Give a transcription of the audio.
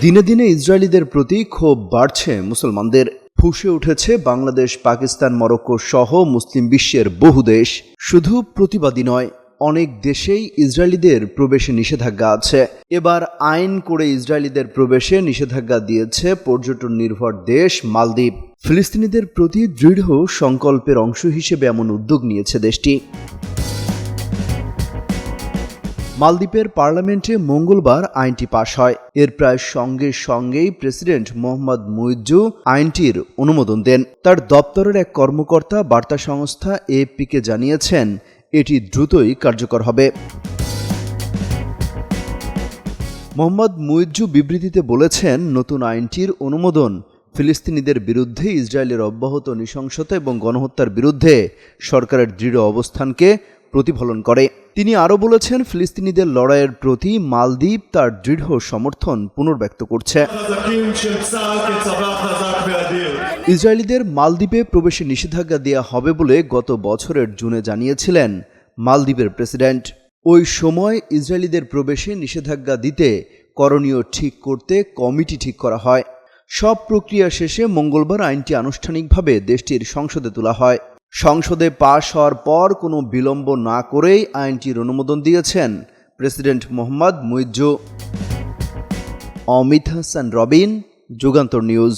দিনে দিনে ইসরায়েলিদের প্রতি ক্ষোভ বাড়ছে মুসলমানদের। ফুঁসে উঠেছে বাংলাদেশ, পাকিস্তান, মরক্কো সহ মুসলিম বিশ্বের বহু দেশ। শুধু প্রতিবাদী নয়, অনেক দেশেই ইসরায়েলিদের প্রবেশে নিষেধাজ্ঞা আছে। এবার আইন করে ইসরায়েলিদের প্রবেশে নিষেধাজ্ঞা দিয়েছে পর্যটন নির্ভর দেশ মালদ্বীপ। ফিলিস্তিনিদের প্রতি দৃঢ় সংকল্পের অংশ হিসেবে এমন উদ্যোগ নিয়েছে দেশটি। মালদ্বীপের পার্লামেন্টে মঙ্গলবার আইনটি পাশ হয়। এর প্রায় সঙ্গেই প্রেসিডেন্ট মোহাম্মদ মুইজ্জু আইনটির অনুমোদন দেন। তার দপ্তরের এক কর্মকর্তা বার্তা সংস্থা এএফপিকে জানিয়েছেন, এটি দ্রুতই কার্যকর হবে। মোহাম্মদ মুইজ্জু বিবৃতিতে বলেছেন, নতুন আইনটির অনুমোদন ফিলিস্তিনিদের বিরুদ্ধে ইসরায়েলের অব্যাহত নৃশংসতা এবং গণহত্যার বিরুদ্ধে সরকারের দৃঢ় অবস্থানকে প্রতিফলন করে। তিনি আরও বলেছেন, ফিলিস্তিনিদের লড়াইয়ের প্রতি মালদ্বীপ তার দৃঢ় সমর্থন পুনর্ব্যক্ত করছে। ইসরায়েলিদের মালদ্বীপে প্রবেশে নিষেধাজ্ঞা দেওয়া হবে বলে গত বছরের জুনে জানিয়েছিলেন মালদ্বীপের প্রেসিডেন্ট। ওই সময় ইসরায়েলিদের প্রবেশে নিষেধাজ্ঞা দিতে করণীয় ঠিক করতে কমিটি ঠিক করা হয়। সব প্রক্রিয়া শেষে মঙ্গলবার আইনটি আনুষ্ঠানিকভাবে দেশটির সংসদে তোলা হয়। সংসদে পাশ হওয়ার পর কোনো বিলম্ব না করেই আইনটির অনুমোদন দিয়েছেন প্রেসিডেন্ট মোহাম্মদ মুইজ্জু। অমিত হাসান রবিন, যুগান্তর নিউজ।